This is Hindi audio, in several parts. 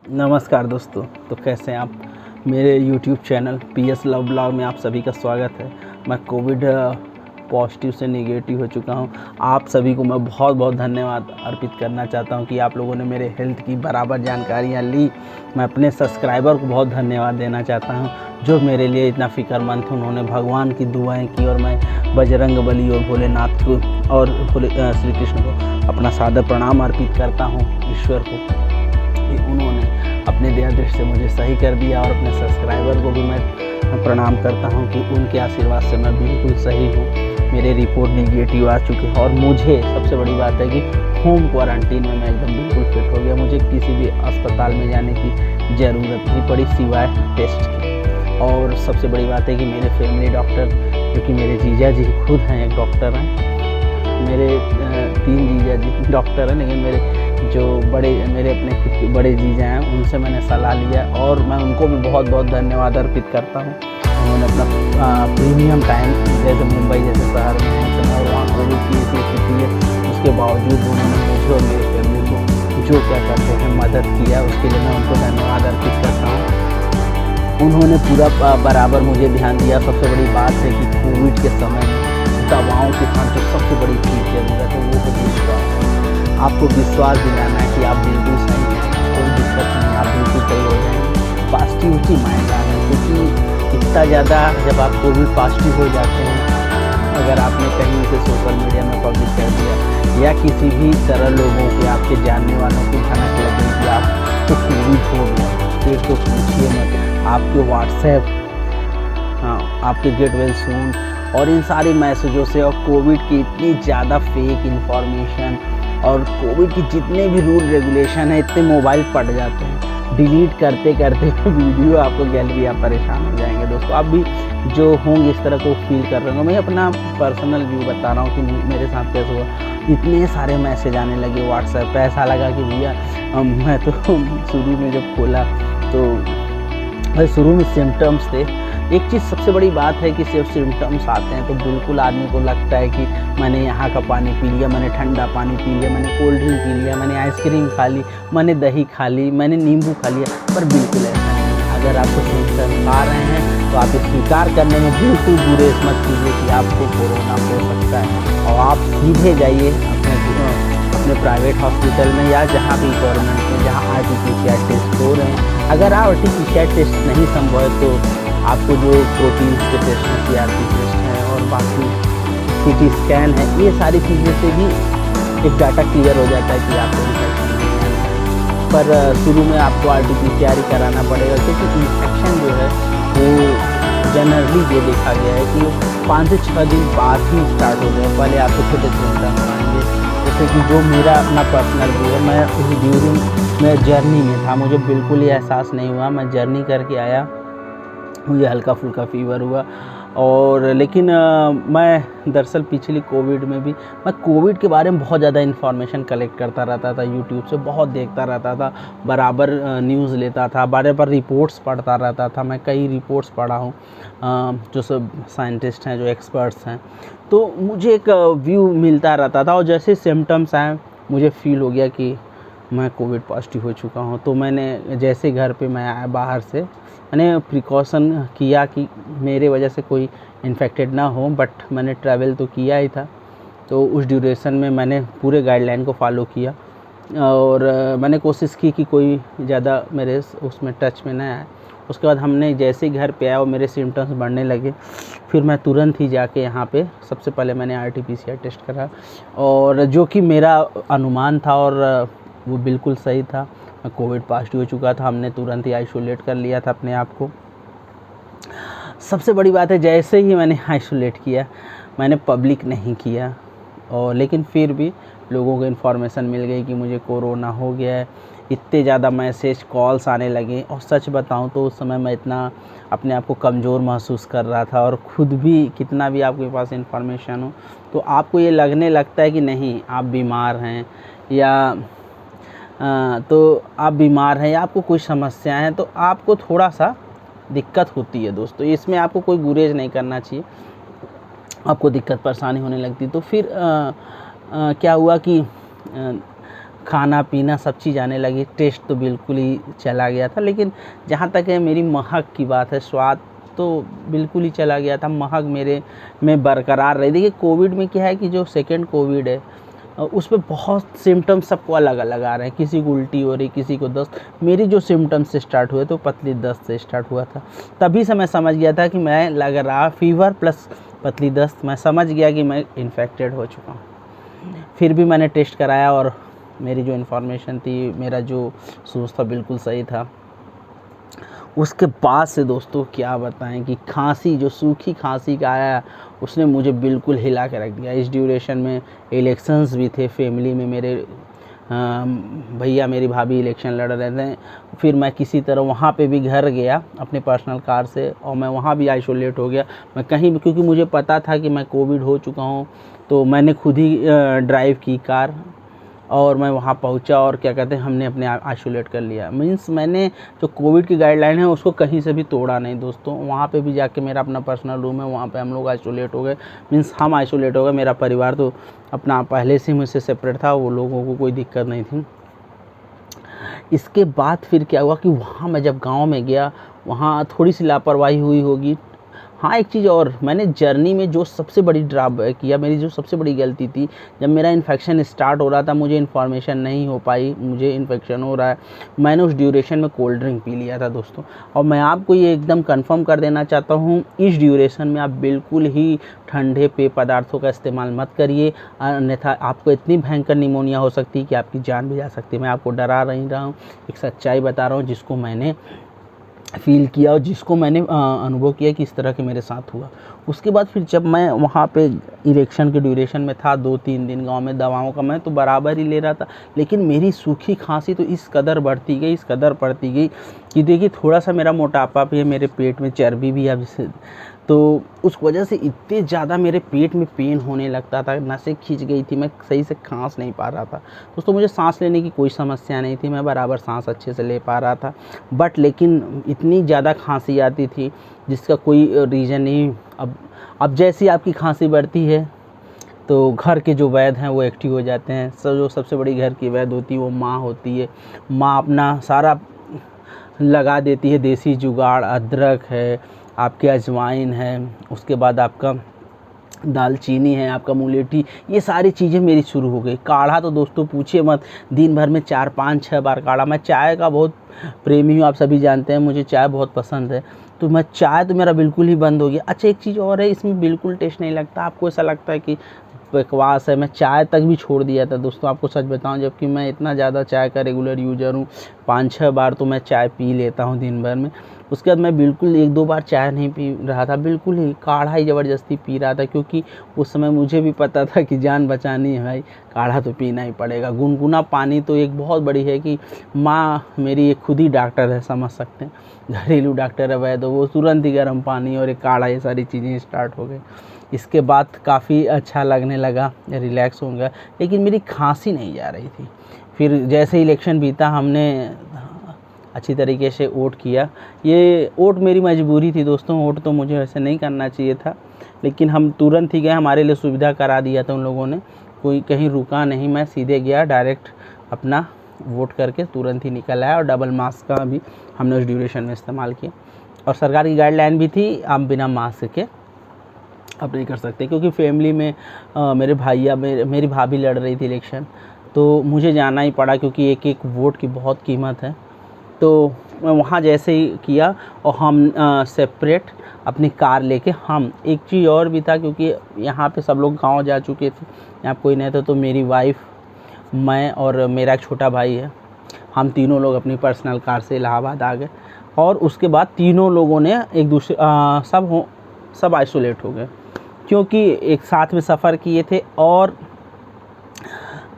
नमस्कार दोस्तों। तो कैसे हैं आप? मेरे YouTube channel PS love blog में आप सभी का स्वागत है। मैं कोविड पॉजिटिव से नेगेटिव हो चुका हूं। आप सभी को मैं बहुत बहुत धन्यवाद अर्पित करना चाहता हूं कि आप लोगों ने मेरे हेल्थ की बराबर जानकारियां ली। मैं अपने सब्सक्राइबर को बहुत धन्यवाद देना चाहता हूं जो मेरे लिए इतना फ़िक्रमंद थे। उन्होंने भगवान की दुआएँ की और मैं बजरंग बली और भोलेनाथ को और श्री कृष्ण को अपना सादर प्रणाम अर्पित करता हूँ। ईश्वर को कि उन्होंने अपने दया दृष्टि से मुझे सही कर दिया और अपने सब्सक्राइबर को भी मैं प्रणाम करता हूं कि उनके आशीर्वाद से मैं बिल्कुल सही हूं। मेरे रिपोर्ट नेगेटिव आ चुके हैं और मुझे सबसे बड़ी बात है कि होम क्वारंटीन में मैं एकदम बिल्कुल फिट हो गया। मुझे किसी भी अस्पताल में जाने की ज़रूरत नहीं पड़ी सिवाय टेस्ट की। और सबसे बड़ी बात है कि मेरे फैमिली डॉक्टर, जो कि मेरे जीजा जी खुद हैं, एक डॉक्टर हैं। मेरे 3 जीजा जी डॉक्टर हैं, लेकिन मेरे अपने खुद के बड़े जीजा हैं, उनसे मैंने सलाह लिया और मैं उनको भी बहुत बहुत धन्यवाद अर्पित करता हूँ। उन्होंने अपना प्रीमियम टाइम, जैसे मुंबई जैसे शहर में और वहाँ कोविड की ऐसी स्थिति है, उसके बावजूद उन्होंने मुझे और मेरी फैमिली को जो क्या करते हैं मदद किया, उसके लिए मैं उनको धन्यवाद अर्पित करता हूँ। उन्होंने पूरा बराबर मुझे ध्यान दिया। सबसे बड़ी बात है कि कोविड के समय में दवाओं के साथ जो सबसे बड़ी चीज़ ज़रूरत है वो है विश्वास। आपको विश्वास दिलाना है कि आप बिल्कुल सही हैं, कोई दिक्कत नहीं, आप बिल्कुल सही हो जाएंगे। पॉजिटिविटी माइंड आना है, क्योंकि इतना ज़्यादा जब आप कोविड पॉजिटिव हो जाते हैं, अगर आपने कहीं से सोशल मीडिया में पब्लिक कर दिया या किसी भी तरह लोगों के आपके जानने वालों को भनक लगे कि आपको कोविड हो गया, फिर तो पूछिए मत। आपके व्हाट्सएप, आपके गेट वेल सून और इन सारी मैसेजों से और कोविड की इतनी ज़्यादा फेक इन्फॉर्मेशन और कोविड की जितने भी रूल रेगुलेशन है, इतने मोबाइल पड़ जाते हैं। डिलीट करते करते वीडियो आपको गैलरी, आप परेशान हो जाएंगे। दोस्तों आप भी जो होंगे इस तरह को फील कर रहे होंगे। मैं अपना पर्सनल व्यू बता रहा हूँ कि मेरे साथ कैसे हुआ। इतने सारे मैसेज आने लगे व्हाट्सएप पे, ऐसा लगा कि भैया मैं तो शुरू में जब खोला तो शुरू में सिम्टम्स थे। एक चीज़ सबसे बड़ी बात है कि सिर्फ सिम्टम्स आते हैं तो बिल्कुल आदमी को लगता है कि मैंने यहाँ का पानी पी लिया, मैंने ठंडा पानी पी लिया, मैंने कोल्ड ड्रिंक पी लिया, मैंने आइसक्रीम खा ली, मैंने दही खा ली, मैंने नींबू खा लिया। पर बिल्कुल ऐसा नहीं है। अगर आपको सिम्टम्स आ रहे हैं तो आप स्वीकार करने में बिल्कुल गुरेज मत कीजिए कि आपको कोरोना हो सकता है और आप सीधे जाइए अपने प्राइवेट हॉस्पिटल में या जहाँ भी गवर्नमेंट में जहाँ RT-PCR टेस्ट हो रहे हैं। अगर RT-PCR टेस्ट नहीं संभव है तो आपको जो प्रोटीन के टेस्ट हैं, CRP टेस्ट हैं और बाकी CT स्कैन है, ये सारी चीज़ें से भी एक डाटा क्लियर हो जाता है कि आपको इन्फेक्शन नहीं है। पर शुरू में आपको RT-PCR ही कराना पड़ेगा, क्योंकि इन्फेक्शन जो है वो जनरली ये देखा गया है कि 5 से 6 दिन बाद ही स्टार्ट हो गए। पहले आपको छोटे सिम्टम्स आएंगे, जैसे कि जो मेरा अपना पर्सनल व्यू है, मैं जर्नी में था, मुझे बिल्कुल ही एहसास नहीं हुआ। मैं जर्नी करके आया, मुझे हल्का फुल्का फ़ीवर हुआ और लेकिन मैं दरअसल पिछली कोविड में भी मैं कोविड के बारे में बहुत ज़्यादा इन्फॉर्मेशन कलेक्ट करता रहता था। यूट्यूब से बहुत देखता रहता था, बराबर न्यूज़ लेता था, बार रिपोर्ट्स पढ़ता रहता था। मैं कई रिपोर्ट्स पढ़ा हूँ जो सब साइंटिस्ट हैं, जो एक्सपर्ट्स हैं, तो मुझे एक व्यू मिलता रहता था। और जैसे सिम्टम्स आए मुझे फ़ील हो गया कि मैं कोविड पॉजिटिव हो चुका हूँ। तो मैंने जैसे घर पे मैं आया बाहर से, मैंने प्रिकॉशन किया कि मेरे वजह से कोई इन्फेक्टेड ना हो, बट मैंने ट्रैवल तो किया ही था। तो उस ड्यूरेशन में मैंने पूरे गाइडलाइन को फॉलो किया और मैंने कोशिश की कि कोई ज़्यादा मेरे उसमें टच में ना आए। उसके बाद हमने जैसे ही घर पे आया और मेरे सिम्टम्स बढ़ने लगे, फिर मैं तुरंत ही जाके यहाँ पे सबसे पहले मैंने RT-PCR टेस्ट करा और जो कि मेरा अनुमान था और वो बिल्कुल सही था। मैं कोविड पॉजिटिव हो चुका था। हमने तुरंत ही आइसोलेट कर लिया था अपने आप को। सबसे बड़ी बात है, जैसे ही मैंने आइसोलेट किया, मैंने पब्लिक नहीं किया और लेकिन फिर भी लोगों को इन्फॉर्मेशन मिल गई कि मुझे कोरोना हो गया है। इतने ज़्यादा मैसेज कॉल्स आने लगे और सच बताऊं तो उस समय मैं इतना अपने आप को कमज़ोर महसूस कर रहा था और ख़ुद भी कितना भी आपके पास इन्फॉर्मेशन हो तो आपको ये लगने लगता है कि नहीं आप बीमार हैं या तो आप बीमार हैं या आपको कोई समस्या है, तो आपको थोड़ा सा दिक्कत होती है। दोस्तों इसमें आपको कोई गुरेज नहीं करना चाहिए, आपको दिक्कत परेशानी होने लगती। तो फिर क्या हुआ कि खाना पीना सब चीज़ आने लगी, टेस्ट तो बिल्कुल ही चला गया था। लेकिन जहाँ तक है मेरी महक की बात है, स्वाद तो बिल्कुल ही चला गया था, महक मेरे में बरकरार रही। देखिए कोविड में क्या है कि जो सेकेंड कोविड है उस पे बहुत सिम्टम्स सबको अलग अलग आ रहे हैं, किसी को उल्टी हो रही, किसी को दस्त। मेरी जो सिम्टम्स से स्टार्ट हुए तो पतली दस्त से स्टार्ट हुआ था। तभी से मैं समझ गया था कि मैं लग रहा फीवर प्लस पतली दस्त, मैं समझ गया कि मैं इन्फेक्टेड हो चुका हूँ। फिर भी मैंने टेस्ट कराया और मेरी जो इन्फॉर्मेशन थी, मेरा जो सोच था बिल्कुल सही था। उसके बाद से दोस्तों क्या बताएं कि खांसी, जो सूखी खांसी का आया, उसने मुझे बिल्कुल हिला के रख दिया। इस ड्यूरेशन में इलेक्शंस भी थे फैमिली में, मेरे भैया मेरी भाभी इलेक्शन लड़ रहे थे। फिर मैं किसी तरह वहाँ पे भी घर गया अपने पर्सनल कार से, और मैं वहाँ भी आइसोलेट हो गया। मैं कहीं भी, क्योंकि मुझे पता था कि मैं कोविड हो चुका हूँ, तो मैंने खुद ही ड्राइव की कार और मैं वहाँ पहुँचा और क्या कहते हैं, हमने अपने आइसोलेट कर लिया। मीन्स मैंने जो कोविड की गाइडलाइन है उसको कहीं से भी तोड़ा नहीं दोस्तों। वहाँ पे भी जाके मेरा अपना पर्सनल रूम है, वहाँ पे हम लोग आइसोलेट हो गए। मीन्स हम आइसोलेट हो गए, मेरा परिवार तो अपना पहले से मुझसे सेपरेट था, वो लोगों को कोई दिक्कत नहीं थी। इसके बाद फिर क्या हुआ कि वहाँ मैं जब गाँव में गया, वहाँ थोड़ी सी लापरवाही हुई होगी। हाँ, एक चीज़ और, मैंने जर्नी में जो सबसे बड़ी ड्रॉबैक किया, मेरी जो सबसे बड़ी गलती थी, जब मेरा इन्फेक्शन स्टार्ट हो रहा था, मुझे इन्फॉर्मेशन नहीं हो पाई मुझे इन्फेक्शन हो रहा है, मैंने उस ड्यूरेशन में कोल्ड ड्रिंक पी लिया था दोस्तों। और मैं आपको ये एकदम कंफर्म कर देना चाहता हूँ, इस ड्यूरेशन में आप बिल्कुल ही ठंडे पेय पदार्थों का इस्तेमाल मत करिए, अन्यथा आपको इतनी भयंकर निमोनिया हो सकती है कि आपकी जान भी जा सकती है। मैं आपको डरा नहीं रहा हूँ, एक सच्चाई बता रहा हूँ जिसको मैंने फ़ील किया और जिसको मैंने अनुभव किया कि इस तरह के मेरे साथ हुआ। उसके बाद फिर जब मैं वहाँ पे इलेक्शन के ड्यूरेशन में था, 2-3 दिन गाँव में दवाओं का मैं तो बराबर ही ले रहा था, लेकिन मेरी सूखी खांसी तो इस कदर बढ़ती गई, इस कदर बढ़ती गई कि देखिए थोड़ा सा मेरा मोटापा भी है, मेरे पेट में चर्बी भी है, जिससे तो उस वजह से इतने ज़्यादा मेरे पेट में पेन होने लगता था, नसें खिंच गई थी, मैं सही से खाँस नहीं पा रहा था। दोस्तों मुझे सांस लेने की कोई समस्या नहीं थी, मैं बराबर सांस अच्छे से ले पा रहा था, बट लेकिन इतनी ज़्यादा खांसी आती थी जिसका कोई रीज़न नहीं। अब जैसी आपकी खांसी बढ़ती है तो घर के जो वैद्य हैं वो एक्टिव हो जाते हैं। जो सबसे बड़ी घर की वैद्य होती है वो माँ होती है। माँ अपना सारा लगा देती है, देसी जुगाड़, अदरक है, आपके अजवाइन है, उसके बाद आपका दालचीनी है, आपका मुलेठी, ये सारी चीज़ें मेरी शुरू हो गई। काढ़ा तो दोस्तों पूछिए मत, दिन भर में 4-5-6 बार काढ़ा। मैं चाय का बहुत प्रेमी हूँ, आप सभी जानते हैं, मुझे चाय बहुत पसंद है, तो मैं चाय तो मेरा बिल्कुल ही बंद हो गया। अच्छा एक चीज़ और है, इसमें बिल्कुल टेस्ट नहीं लगता, आपको ऐसा लगता है कि बकवास है, मैं चाय तक भी छोड़ दिया था दोस्तों, आपको सच बताऊं, जबकि मैं इतना ज़्यादा चाय का रेगुलर यूज़र हूँ, 5-6 बार तो मैं चाय पी लेता हूँ दिन भर में। उसके बाद मैं बिल्कुल 1-2 बार चाय नहीं पी रहा था, बिल्कुल ही काढ़ा ही ज़बरदस्ती पी रहा था, क्योंकि उस समय मुझे भी पता था कि जान बचानी है भाई, काढ़ा तो पीना ही पड़ेगा। गुनगुना पानी तो एक बहुत बड़ी है कि माँ मेरी एक खुद ही डॉक्टर है, समझ सकते हैं, घरेलू डॉक्टर है वैद्य, वो तुरंत ही गर्म पानी और एक काढ़ा, ये सारी चीज़ें स्टार्ट हो गई। इसके बाद काफ़ी अच्छा लगने लगा, रिलैक्स हो गया, लेकिन मेरी खांसी नहीं जा रही थी। फिर जैसे इलेक्शन बीता, हमने अच्छी तरीके से वोट किया। ये वोट मेरी मजबूरी थी दोस्तों, वोट तो मुझे ऐसे नहीं करना चाहिए था, लेकिन हम तुरंत ही गए, हमारे लिए सुविधा करा दिया था उन लोगों ने, कोई कहीं रुका नहीं, मैं सीधे गया, डायरेक्ट अपना वोट करके तुरंत ही निकल आया। और डबल मास्क का भी हमने उस ड्यूरेशन में इस्तेमाल किया, और सरकार की गाइडलाइन भी थी आप बिना मास्क के आप नहीं कर सकते, क्योंकि फैमिली में मेरे भैया मेरी भाभी लड़ रही थी इलेक्शन, तो मुझे जाना ही पड़ा, क्योंकि एक एक वोट की बहुत कीमत है। तो मैं वहाँ जैसे ही किया, और हम सेपरेट अपनी कार लेके, हम एक चीज़ और भी था, क्योंकि यहाँ पे सब लोग गांव जा चुके थे, यहाँ कोई नहीं था, तो मेरी वाइफ, मैं और मेरा एक छोटा भाई है, हम तीनों लोग अपनी पर्सनल कार से इलाहाबाद आ गए। और उसके बाद तीनों लोगों ने एक दूसरे सब आइसोलेट हो गए, क्योंकि एक साथ में सफ़र किए थे। और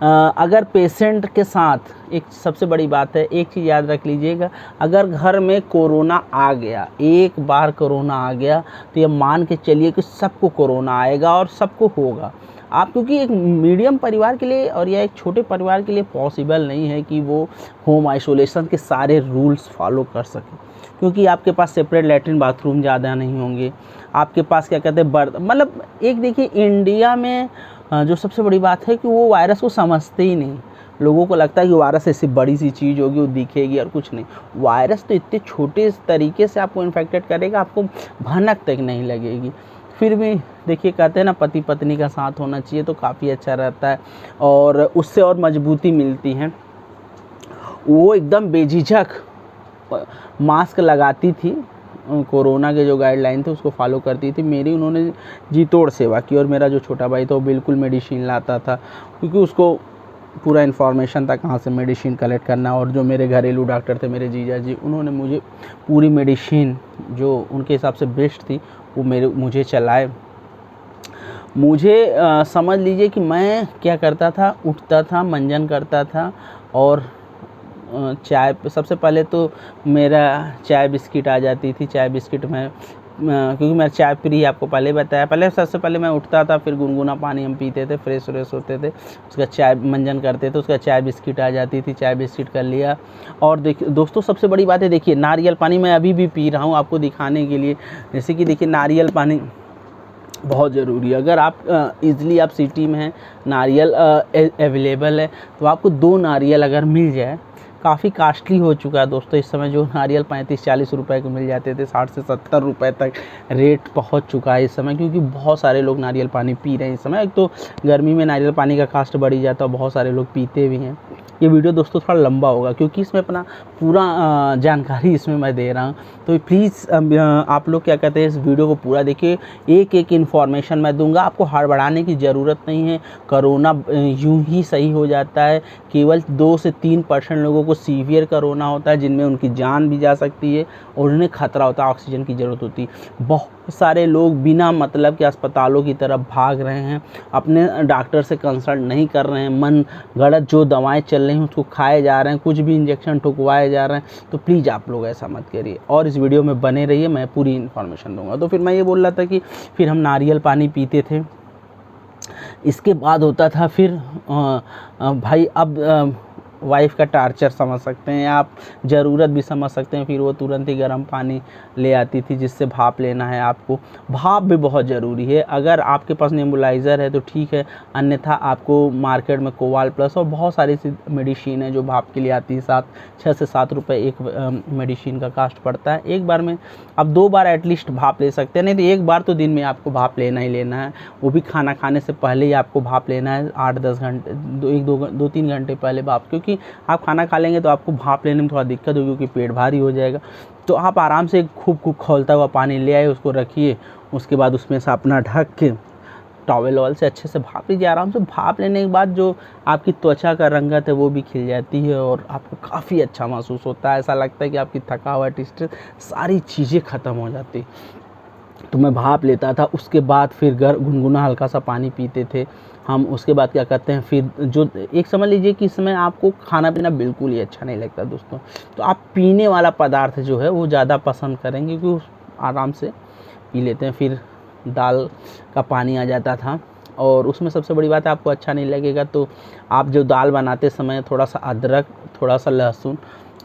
अगर पेशेंट के साथ, एक सबसे बड़ी बात है, एक चीज़ याद रख लीजिएगा, अगर घर में कोरोना आ गया, एक बार कोरोना आ गया, तो ये मान के चलिए कि सबको कोरोना आएगा और सबको होगा। आप, क्योंकि एक मीडियम परिवार के लिए और या एक छोटे परिवार के लिए पॉसिबल नहीं है कि वो होम आइसोलेशन के सारे रूल्स फॉलो कर सकें, क्योंकि आपके पास सेपरेट लैट्रिन बाथरूम ज़्यादा नहीं होंगे, आपके पास क्या कहते हैं मतलब एक देखिए इंडिया में जो सबसे बड़ी बात है कि वो वायरस को समझते ही नहीं, लोगों को लगता है कि वायरस ऐसी बड़ी सी चीज़ होगी, वो दिखेगी और कुछ नहीं। वायरस तो इतने छोटे तरीके से आपको इन्फेक्टेड करेगा, आपको भनक तक नहीं लगेगी। फिर भी देखिए, कहते हैं ना पति पत्नी का साथ होना चाहिए, तो काफ़ी अच्छा रहता है और उससे और मजबूती मिलती है। वो एकदम बेझिझक मास्क लगाती थी, कोरोना के जो गाइडलाइन थे उसको फॉलो करती थी। मेरी उन्होंने जी तोड़ सेवा की। और मेरा जो छोटा भाई था वो बिल्कुल मेडिसिन लाता था, क्योंकि उसको पूरा इन्फॉर्मेशन था कहाँ से मेडिसिन कलेक्ट करना। और जो मेरे घरेलू डॉक्टर थे, मेरे जीजा जी, उन्होंने मुझे पूरी मेडिसिन जो उनके हिसाब से बेस्ट थी वो मुझे चलाए। मुझे समझ लीजिए कि मैं क्या करता था, उठता था, मंजन करता था और चाय, सबसे पहले तो मेरा चाय बिस्किट आ जाती थी। चाय बिस्किट में क्योंकि मैं चाय प्रिय, आपको पहले बताया, पहले सबसे पहले मैं उठता था, फिर गुनगुना पानी हम पीते थे, फ्रेश व्रेश होते थे, उसका चाय मंजन करते थे, उसका चाय बिस्किट आ जाती थी, चाय बिस्किट कर लिया। और देखिए दोस्तों, सबसे बड़ी बात है, देखिए नारियल पानी मैं अभी भी पी रहा हूँ आपको दिखाने के लिए। जैसे कि देखिए, नारियल पानी बहुत ज़रूरी है। अगर आप ईज़िली आप सिटी में हैं, नारियल अवेलेबल है, तो आपको 2 नारियल अगर मिल जाए, काफ़ी कास्टली हो चुका है दोस्तों इस समय। जो नारियल 35-40 रुपए के मिल जाते थे, 60 से 70 रुपए तक रेट पहुंच चुका है इस समय, क्योंकि बहुत सारे लोग नारियल पानी पी रहे हैं इस समय। एक तो गर्मी में नारियल पानी का कास्ट बढ़ ही जाता है, बहुत सारे लोग पीते भी हैं। ये वीडियो दोस्तों थोड़ा लंबा होगा, क्योंकि इसमें अपना पूरा जानकारी इसमें मैं दे रहा हूँ। तो प्लीज़ आप लोग क्या कहते हैं, इस वीडियो को पूरा देखिए, एक एक इन्फॉर्मेशन मैं दूंगा, आपको हड़बड़ाने की ज़रूरत नहीं है। कोरोना यूं ही सही हो जाता है। केवल 2 से 3% लोगों को सीवियर कोरोना होता है, जिनमें उनकी जान भी जा सकती है और उन्हें खतरा होता है, ऑक्सीजन की ज़रूरत होती है। बहुत सारे लोग बिना मतलब के अस्पतालों की तरफ भाग रहे हैं, अपने डॉक्टर से कंसल्ट नहीं कर रहे हैं, मन गलत जो दवाएं चल रही हैं उसको खाए जा रहे हैं, कुछ भी इंजेक्शन ठुकवाए जा रहे हैं। तो प्लीज़ आप लोग ऐसा मत करिए और इस वीडियो में बने रहिए, मैं पूरी इन्फॉर्मेशन दूंगा। तो फिर मैं ये बोल रहा था कि फिर हम नारियल पानी पीते थे। इसके बाद होता था फिर भाई, अब वाइफ़ का टार्चर समझ सकते हैं आप, ज़रूरत भी समझ सकते हैं। फिर वो तुरंत ही गर्म पानी ले आती थी, जिससे भाप लेना है आपको। भाप भी बहुत ज़रूरी है। अगर आपके पास नेबुलाइज़र है तो ठीक है, अन्यथा आपको मार्केट में कोवाल प्लस और बहुत सारी सी मेडिसिन है जो भाप के लिए आती है। 6 से 7 रुपये एक मेडिसिन का कास्ट पड़ता है। एक बार में आप 2 बार एटलीस्ट भाप ले सकते हैं, नहीं तो एक बार तो दिन में आपको भाप लेना ही लेना है। वो भी खाना खाने से पहले ही आपको भाप लेना है, 8-10 घंटे, 2-3 घंटे पहले भाप। क्योंकि आप खाना खा लेंगे तो आपको भाप लेने में थोड़ा दिक्कत होगी, क्योंकि पेट भारी हो जाएगा। तो आप आराम से खूब खौलता हुआ पानी ले आए, उसको रखिए, उसके बाद उसमें से अपना ढक के टॉवेल वॉल से अच्छे से भाप लीजिए। आराम से भाप लेने के बाद जो आपकी त्वचा का रंगत है वो भी खिल जाती है और आपको काफ़ी अच्छा महसूस होता है। ऐसा लगता है कि आपकी थकावट, स्ट्रेस, सारी चीज़ें ख़त्म हो जाती। तो मैं भाप लेता था। उसके बाद फिर गुनगुना हल्का सा पानी पीते थे हम। उसके बाद क्या करते हैं, फिर जो एक समझ लीजिए कि इसमें आपको खाना पीना बिल्कुल ही अच्छा नहीं लगता दोस्तों, तो आप पीने वाला पदार्थ जो है वो ज़्यादा पसंद करेंगे, क्योंकि आराम से पी लेते हैं। फिर दाल का पानी आ जाता था और उसमें सबसे बड़ी बात है, आपको अच्छा नहीं लगेगा तो आप जो दाल बनाते समय थोड़ा सा अदरक, थोड़ा सा लहसुन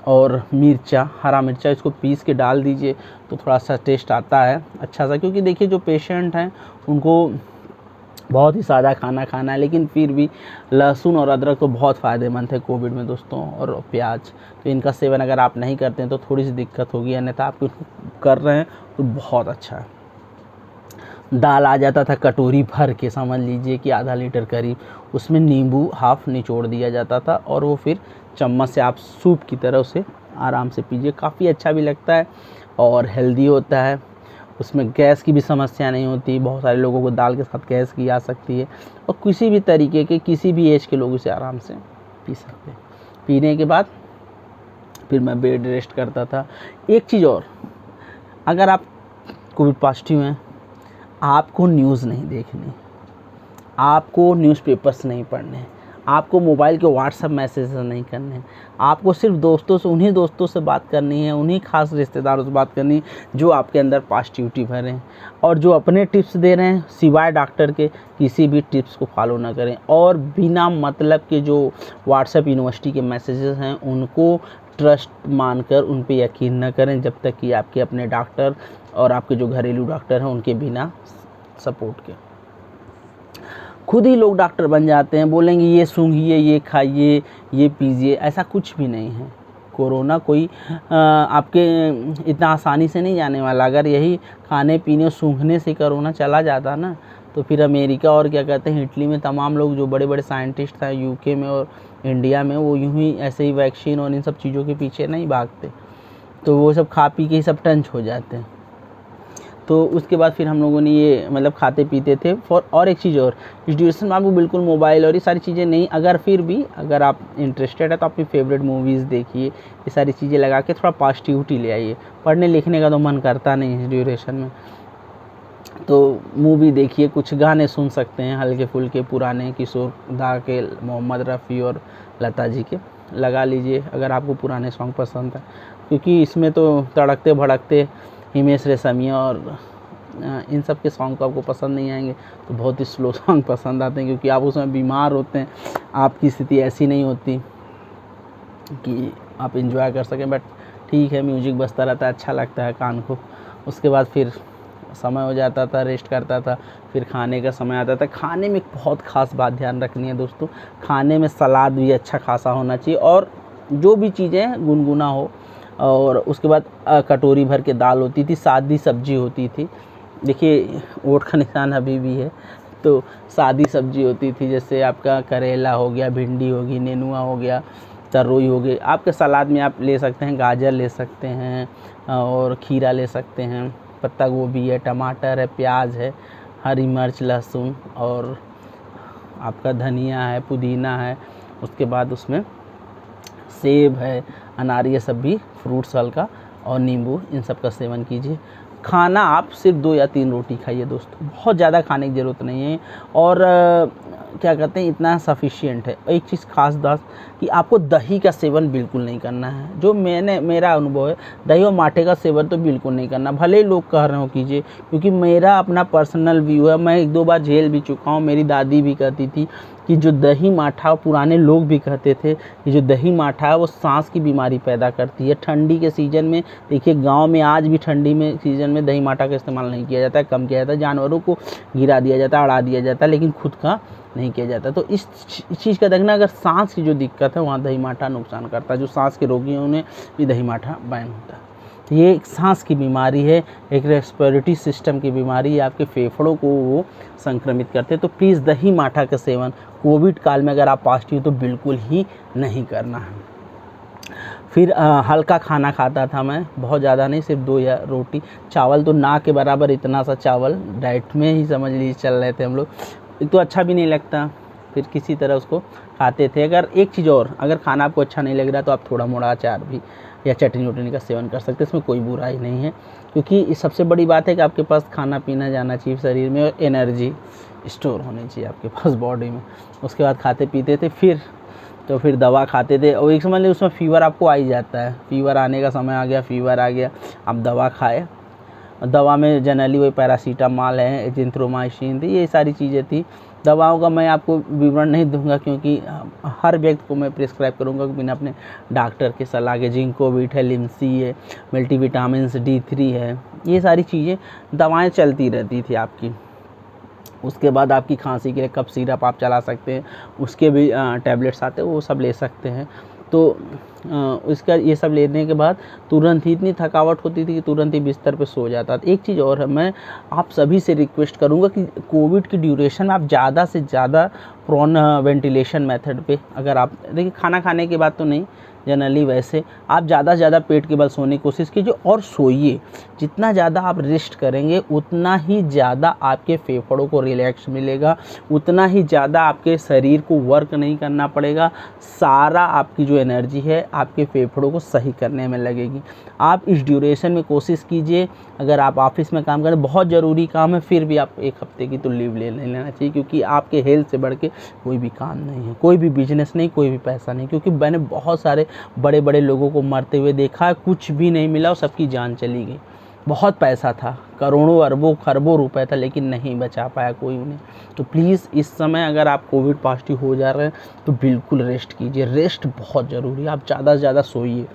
और मिर्चा, हरा मिर्चा, इसको पीस के डाल दीजिए, तो थोड़ा सा टेस्ट आता है अच्छा सा। क्योंकि देखिए, जो पेशेंट हैं उनको बहुत ही सादा खाना खाना है, लेकिन फिर भी लहसुन और अदरक तो बहुत फ़ायदेमंद है कोविड में दोस्तों, और प्याज। तो इनका सेवन अगर आप नहीं करते हैं तो थोड़ी सी दिक्कत होगी, अन्यथा आप कर रहे हैं तो बहुत अच्छा है। दाल आ जाता था कटोरी भर के, समझ लीजिए कि आधा लीटर करीब, उसमें नींबू हाफ निचोड़ दिया जाता था और वो फिर चम्मच से आप सूप की तरह उसे आराम से पीजिए। काफ़ी अच्छा भी लगता है और हेल्दी होता है। उसमें गैस की भी समस्या नहीं होती। बहुत सारे लोगों को दाल के साथ गैस की आ सकती है, और किसी भी तरीके के, किसी भी एज के लोग इसे आराम से पी सकते हैं। पीने के बाद फिर मैं बेड रेस्ट करता था। एक चीज़ और, अगर आप कोविड पॉजिटिव हैं, आपको न्यूज़ नहीं देखनी, आपको न्यूज़पेपर्स नहीं पढ़ने, आपको मोबाइल के व्हाट्सएप मैसेजेस नहीं करने, आपको सिर्फ दोस्तों से, उन्हीं दोस्तों से बात करनी है, उन्हीं खास रिश्तेदारों से बात करनी है जो आपके अंदर पॉजिटिविटी भरे हैं, और जो अपने टिप्स दे रहे हैं सिवाय डॉक्टर के, किसी भी टिप्स को फॉलो ना करें। और बिना मतलब के जो व्हाट्सएप यूनिवर्सिटी के मैसेजेस हैं उनको ट्रस्ट मानकर उन पे यकीन न करें, जब तक कि आपके अपने डॉक्टर और आपके जो घरेलू डॉक्टर हैं उनके बिना सपोर्ट के। खुद ही लोग डॉक्टर बन जाते हैं, बोलेंगे ये सूंघिए, ये खाइए, ये पीजिए। ऐसा कुछ भी नहीं है। कोरोना कोई आपके इतना आसानी से नहीं जाने वाला। अगर यही खाने पीने और सूंघने से कोरोना चला जाता ना, तो फिर अमेरिका और क्या कहते हैं इटली में तमाम लोग जो बड़े बड़े साइंटिस्ट हैं यूके में और इंडिया में, वो यूं ही ऐसे ही वैक्सीन और इन सब चीज़ों के पीछे नहीं भागते, तो वो सब खा पी के ही सब टंच हो जाते हैं। तो उसके बाद फिर हम लोगों ने ये मतलब खाते पीते थे और एक चीज़ और, इस ड्यूरेशन में आपको बिल्कुल मोबाइल और ये सारी चीज़ें नहीं, अगर फिर भी अगर आप इंटरेस्टेड है तो अपनी फेवरेट मूवीज़ देखिए, ये सारी चीज़ें लगा के थोड़ा पॉजिटिविटी ले आइए। पढ़ने लिखने का तो मन करता नहीं है इस ड्यूरेशन में, तो मूवी देखिए, कुछ गाने सुन सकते हैं हल्के फुल्के पुराने किशोर दा के, मोहम्मद रफ़ी और लता जी के लगा लीजिए अगर आपको पुराने सॉन्ग पसंद है, क्योंकि इसमें तो तड़कते भड़कते हिमेश रेशमिया और इन सब के सॉन्ग तो आपको पसंद नहीं आएंगे, तो बहुत ही स्लो सॉन्ग पसंद आते हैं, क्योंकि आप उसमें बीमार होते हैं, आपकी स्थिति ऐसी नहीं होती कि आप इंजॉय कर सकें। बट ठीक है, म्यूजिक बजता रहता है, अच्छा लगता है कान को। उसके बाद फिर समय हो जाता था, रेस्ट करता था, फिर खाने का समय आता था। खाने में एक बहुत ख़ास बात ध्यान रखनी है दोस्तों, खाने में सलाद भी अच्छा खासा होना चाहिए, और जो भी चीज़ें गुनगुना हो। और उसके बाद कटोरी भर के दाल होती थी, सादी सब्जी होती थी। देखिए वोट का निशान अभी भी है, तो सादी सब्जी होती थी, जैसे आपका करेला हो गया, भिंडी होगी, नेनुआ हो गया, तरोई हो गई। आपके सलाद में आप ले सकते हैं गाजर ले सकते हैं, और खीरा ले सकते हैं, पत्ता गोभी है, टमाटर है, प्याज है, हरी मिर्च, लहसुन, और आपका धनिया है, पुदीना है। उसके बाद उसमें सेब है, अनार, ये सब भी फ्रूट्स हल्का, और नींबू, इन सब का सेवन कीजिए। खाना आप सिर्फ 2 या 3 रोटी खाइए दोस्तों, बहुत ज़्यादा खाने की ज़रूरत नहीं है। और क्या कहते हैं इतना सफिशिएंट है। एक चीज़ खास बात कि आपको दही का सेवन बिल्कुल नहीं करना है। जो मेरा अनुभव है, दही और माठे का सेवन तो बिल्कुल नहीं करना, भले ही लोग कह रहे हो कीजिए, क्योंकि मेरा अपना पर्सनल व्यू है। मैं 1-2 बार झेल भी चुका हूँ। मेरी दादी भी कहती थी कि जो दही माठा, पुराने लोग भी कहते थे कि जो दही माठा है वो सांस की बीमारी पैदा करती है। ठंडी के सीज़न में देखिए, गांव में आज भी ठंडी में सीज़न में दही माठा का इस्तेमाल नहीं किया जाता है, कम किया जाता है। जानवरों को गिरा दिया जाता है, अड़ा दिया जाता है, लेकिन खुद का नहीं किया जाता। तो इस चीज़ का देखना, अगर सांस की जो दिक्कत है वहाँ दही माठा नुकसान करता है। जो सांस के रोगी हैं उन्हें भी दही माठा बैन होता है। ये एक सांस की बीमारी है, एक रेस्पिरेटरी सिस्टम की बीमारी है, आपके फेफड़ों को वो संक्रमित करते हैं। तो प्लीज़ दही माठा का सेवन कोविड काल में अगर आप पॉजिटिव तो बिल्कुल ही नहीं करना है। फिर हल्का खाना खाता था मैं, बहुत ज़्यादा नहीं, सिर्फ 2 या रोटी। चावल तो ना के बराबर इतना सा चावल डाइट में ही समझ लीजिए चल रहे थे हम लोग। एक तो अच्छा भी नहीं लगता, फिर किसी तरह उसको खाते थे। अगर एक चीज़ और, अगर खाना आपको अच्छा नहीं लग रहा तो आप थोड़ा मोड़ा अचार भी या चटनी वटनी का सेवन कर सकते हैं, इसमें कोई बुराई नहीं है। क्योंकि इस सबसे बड़ी बात है कि आपके पास खाना पीना जाना चाहिए शरीर में, और एनर्जी स्टोर होनी चाहिए आपके पास बॉडी में। उसके बाद खाते पीते थे, फिर दवा खाते थे, और एक समझ लीजिए उसमें फ़ीवर आपको आ ही जाता है। फ़ीवर आने का समय आ गया, फ़ीवर आ गया, आप दवा खाए। दवा में जनरली वही पैरासीटामॉल है, एजिथ्रोमाइसिन थी, ये सारी चीज़ें थी। दवाओं का मैं आपको विवरण नहीं दूंगा, क्योंकि हर व्यक्ति को मैं प्रिस्क्राइब करूंगा बिना अपने डॉक्टर के सलाह के। जिंकोविट है, लिम्सी है, मल्टीविटामिन D3 है, ये सारी चीज़ें दवाएं चलती रहती थी आपकी। उसके बाद आपकी खांसी के लिए कफ सिरप आप चला सकते हैं, उसके भी टैबलेट्स आते हैं, वो सब ले सकते हैं। तो इसका ये सब लेने के बाद तुरंत ही इतनी थकावट होती थी कि तुरंत ही बिस्तर पे सो जाता था। एक चीज़ और है, मैं आप सभी से रिक्वेस्ट करूंगा कि कोविड की ड्यूरेशन में आप ज़्यादा से ज़्यादा प्रॉन वेंटिलेशन मेथड पे, अगर आप देखिए खाना खाने के बाद तो नहीं, जनरली वैसे आप ज़्यादा से ज़्यादा पेट के बल सोने की कोशिश कीजिए और सोइए। जितना ज़्यादा आप रेस्ट करेंगे उतना ही ज़्यादा आपके फेफड़ों को रिलैक्स मिलेगा, उतना ही ज़्यादा आपके शरीर को वर्क नहीं करना पड़ेगा। सारा आपकी जो एनर्जी है आपके फेफड़ों को सही करने में लगेगी। आप इस ड्यूरेशन में कोशिश कीजिए, अगर आप ऑफिस में काम करें, बहुत ज़रूरी काम है, फिर भी आप 1 हफ्ते की तो लीव ले लेना चाहिए, क्योंकि आपके हेल्थ से बढ़ के कोई भी काम नहीं है, कोई भी बिजनेस नहीं, कोई भी पैसा नहीं। क्योंकि मैंने बहुत सारे बड़े बड़े लोगों को मरते हुए देखा है, कुछ भी नहीं मिला और सबकी जान चली गई। बहुत पैसा था, करोड़ों अरबों खरबों रुपए था, लेकिन नहीं बचा पाया कोई उन्हें। तो प्लीज़ इस समय अगर आप कोविड पॉजिटिव हो जा रहे हैं तो बिल्कुल रेस्ट कीजिए, रेस्ट बहुत ज़रूरी है। आप ज़्यादा से ज़्यादा सोइए,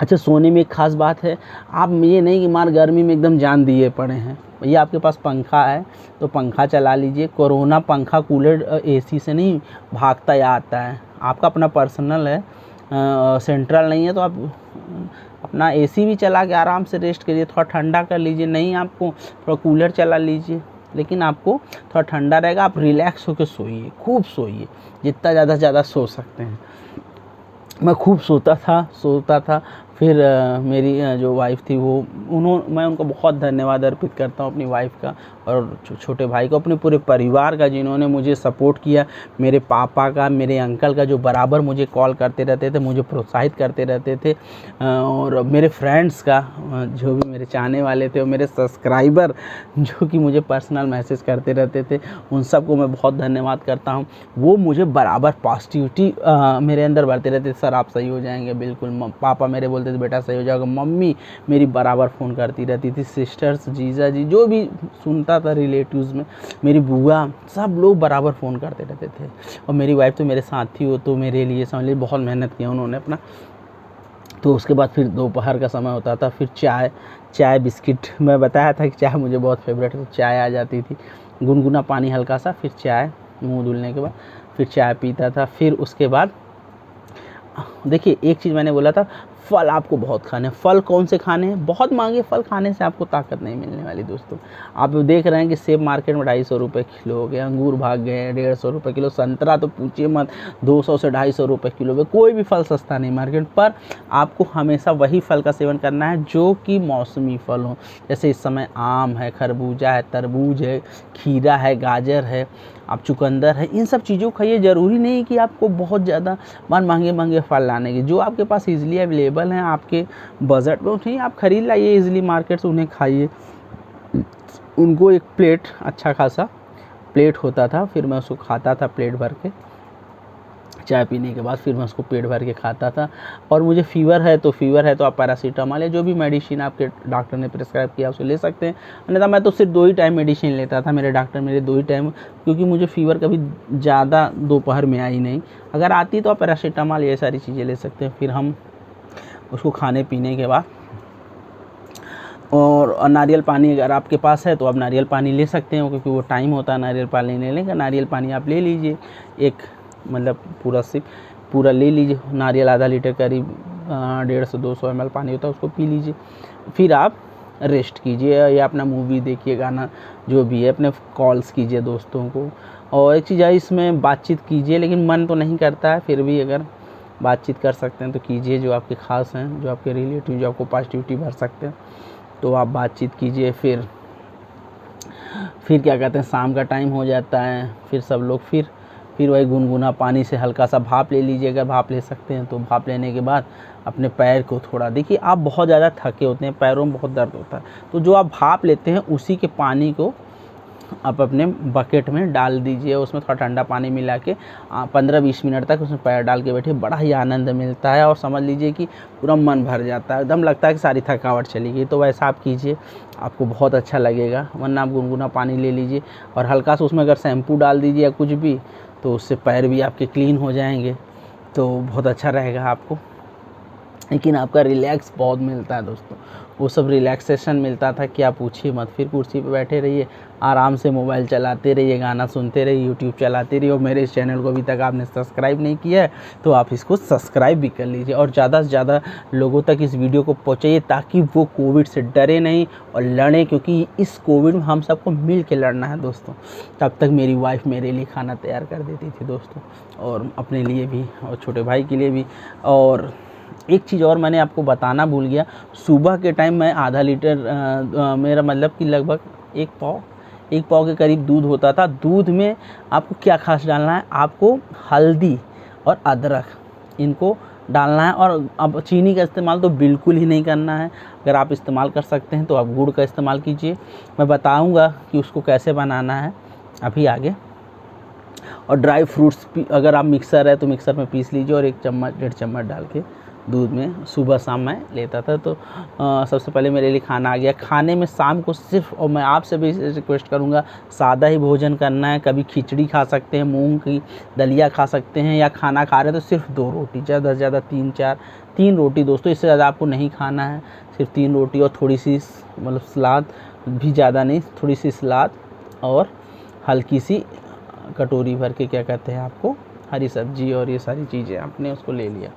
अच्छा, सोने में एक ख़ास बात है, आप ये नहीं कि मार गर्मी में एकदम जान दिए पड़े हैं। भैया आपके पास पंखा है तो पंखा चला लीजिए। कोरोना पंखा कूलर एसी से नहीं भागता या आता है, आपका अपना पर्सनल है, सेंट्रल नहीं है, तो आप अपना एसी भी चला के आराम से रेस्ट करिए, थोड़ा ठंडा कर लीजिए। नहीं आपको थोड़ा कूलर चला लीजिए, लेकिन आपको थोड़ा ठंडा रहेगा, आप रिलैक्स होकर सोइए, खूब सोइए, जितना ज़्यादा से ज़्यादा सो सकते हैं। मैं खूब सोता था। फिर मेरी जो वाइफ़ थी वो मैं उनको बहुत धन्यवाद अर्पित करता हूँ, अपनी वाइफ़ का और छोटे भाई को, अपने पूरे परिवार का, जिन्होंने मुझे सपोर्ट किया। मेरे पापा का, मेरे अंकल का, जो बराबर मुझे कॉल करते रहते थे, मुझे प्रोत्साहित करते रहते थे, और मेरे फ्रेंड्स का, जो भी मेरे चाहने वाले थे, और मेरे सब्सक्राइबर जो कि मुझे पर्सनल मैसेज करते रहते थे, उन सबको मैं बहुत धन्यवाद करता हूँ। वो मुझे बराबर पॉजिटिविटी मेरे अंदर भरते रहते थे, सर आप सही हो जाएंगे बिल्कुल। पापा मेरे बोलते थे बेटा सही हो जाएगा। मम्मी मेरी बराबर फ़ोन करती रहती थी। सिस्टर्स, जीजा जी, जो भी सुनता था रिलेटिव्स में, मेरी बुआ, सब लोग बराबर फ़ोन करते रहते थे। और मेरी वाइफ तो मेरे साथ थी, वो तो मेरे लिए समझ लीजिए बहुत मेहनत किया उन्होंने अपना। तो उसके बाद फिर दोपहर का समय होता था, फिर चाय बिस्किट, मैं बताया था कि चाय मुझे बहुत फेवरेट है, तो चाय आ जाती थी, गुनगुना पानी हल्का सा, फिर चाय, मुँह धुलने के बाद फिर चाय पीता था। फिर उसके बाद देखिए एक चीज़ मैंने बोला था, फल आपको बहुत खाने हैं। फल कौन से खाने हैं? बहुत महंगे फल खाने से आपको ताकत नहीं मिलने वाली दोस्तों। आप देख रहे हैं कि सेब मार्केट में 250 रुपये किलो हो गए, अंगूर भाग गए हैं 150 रुपये किलो, संतरा तो पूछिए मत, 200 से 250 रुपये किलो में। कोई भी फल सस्ता नहीं मार्केट पर। आपको हमेशा वही फल का सेवन करना है जो कि मौसमी फल हो। जैसे इस समय आम है, खरबूजा है, तरबूज है, खीरा है, गाजर है, आप चुकंदर है, इन सब चीज़ों को खाइए। ज़रूरी नहीं कि आपको बहुत ज़्यादा महंगे फल लाने की, जो आपके पास इजीली अवेलेबल हैं, आपके बजट में उठिए, आप खरीद लाइए इजीली मार्केट से, उन्हें खाइए। उनको एक प्लेट, अच्छा खासा प्लेट होता था, फिर मैं उसको खाता था प्लेट भर के। चाय पीने के बाद फिर मैं उसको पेट भर के खाता था। और मुझे फ़ीवर है तो आप पैरासीटामॉल या जो भी मेडिसिन आपके डॉक्टर ने प्रिस्क्राइब किया उसे ले सकते हैं। अन्यथा मैं तो सिर्फ 2 ही टाइम मेडिसिन लेता था, मेरे डॉक्टर मेरे 2 ही टाइम, क्योंकि मुझे फ़ीवर कभी ज़्यादा दोपहर में आई नहीं। अगर आती तो आप पैरासीटामॉल ये सारी चीज़ें ले सकते हैं। फिर हम उसको खाने पीने के बाद, और नारियल पानी अगर आपके पास है तो आप नारियल पानी ले सकते हो, क्योंकि वो टाइम होता है नारियल पानी लेने का। नारियल पानी आप ले लीजिए, एक मतलब पूरा सिप पूरा ले लीजिए। नारियल आधा लीटर करीब 150 से 200 ml पानी होता है, उसको पी लीजिए। फिर आप रेस्ट कीजिए या अपना मूवी देखिए, गाना जो भी है, अपने कॉल्स कीजिए दोस्तों को। और एक चीज़ है, इसमें बातचीत कीजिए, लेकिन मन तो नहीं करता है, फिर भी अगर बातचीत कर सकते हैं तो कीजिए। जो आपके ख़ास हैं, जो आपके रिलेटिव, जो आपको पॉजिटिविटी भर सकते हैं, तो आप बातचीत कीजिए। फिर क्या कहते हैं, शाम का टाइम हो जाता है, फिर सब लोग फिर वही गुनगुना पानी से हल्का सा भाप ले लीजिए, अगर भाप ले सकते हैं तो। भाप लेने के बाद अपने पैर को थोड़ा, देखिए आप बहुत ज़्यादा थके होते हैं, पैरों में बहुत दर्द होता है, तो जो आप भाप लेते हैं उसी के पानी को आप अपने बकेट में डाल दीजिए, उसमें थोड़ा ठंडा पानी मिला के 15-20 मिनट तक उसमें पैर डाल के बैठिए। बड़ा ही आनंद मिलता है, और समझ लीजिए कि पूरा मन भर जाता है, एकदम लगता है कि सारी थकावट चली गई। तो वैसा आप कीजिए, आपको बहुत अच्छा लगेगा। वरना आप गुनगुना पानी ले लीजिए और हल्का सा उसमें अगर शैम्पू डाल दीजिए या कुछ भी, तो उससे पैर भी आपके क्लीन हो जाएंगे, तो बहुत अच्छा रहेगा आपको। लेकिन आपका रिलैक्स बहुत मिलता है दोस्तों, वो सब रिलैक्सेशन मिलता था कि आप पूछिए मत। फिर कुर्सी पे बैठे रहिए, आराम से मोबाइल चलाते रहिए, गाना सुनते रहिए, यूट्यूब चलाते रहिए। और मेरे इस चैनल को अभी तक आपने सब्सक्राइब नहीं किया है तो आप इसको सब्सक्राइब भी कर लीजिए, और ज़्यादा से ज़्यादा लोगों तक इस वीडियो को पहुँचाइए, ताकि वो कोविड से डरे नहीं और लड़ें, क्योंकि इस कोविड में हम सबको मिल के लड़ना है दोस्तों। तब तक मेरी वाइफ मेरे लिए खाना तैयार कर देती थी दोस्तों, और अपने लिए भी और छोटे भाई के लिए भी। और एक चीज़ और मैंने आपको बताना भूल गया, सुबह के टाइम मैं आधा लीटर मेरा मतलब कि लगभग एक पाव के करीब दूध होता था। दूध में आपको क्या खास डालना है, आपको हल्दी और अदरक इनको डालना है। और अब चीनी का इस्तेमाल तो बिल्कुल ही नहीं करना है। अगर आप इस्तेमाल कर सकते हैं तो आप गुड़ का इस्तेमाल कीजिए। मैं बताऊंगा कि उसको कैसे बनाना है अभी आगे। और ड्राई फ्रूट्स अगर आप मिक्सर है तो मिक्सर में पीस लीजिए, और 1 चम्मच 1.5 चम्मच डाल के दूध में सुबह शाम मैं लेता था। तो सबसे पहले मेरे लिए खाना आ गया। खाने में शाम को सिर्फ, और मैं आपसे भी रिक्वेस्ट करूँगा, सादा ही भोजन करना है। कभी खिचड़ी खा सकते हैं, मूंग की दलिया खा सकते हैं, या खाना खा रहे हैं तो सिर्फ 2 रोटी, ज़्यादा से ज़्यादा 3 रोटी दोस्तों, इससे ज़्यादा आपको नहीं खाना है। सिर्फ 3 रोटी और थोड़ी सी मतलब सलाद, भी ज़्यादा नहीं, थोड़ी सी सलाद और हल्की सी कटोरी भर के क्या कहते हैं आपको हरी सब्जी, और ये सारी चीज़ें आपने उसको ले लिया,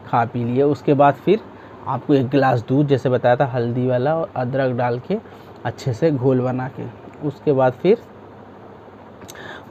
खा पी लिया। उसके बाद फिर आपको 1 गिलास दूध, जैसे बताया था, हल्दी वाला और अदरक डाल के अच्छे से घोल बना के, उसके बाद फिर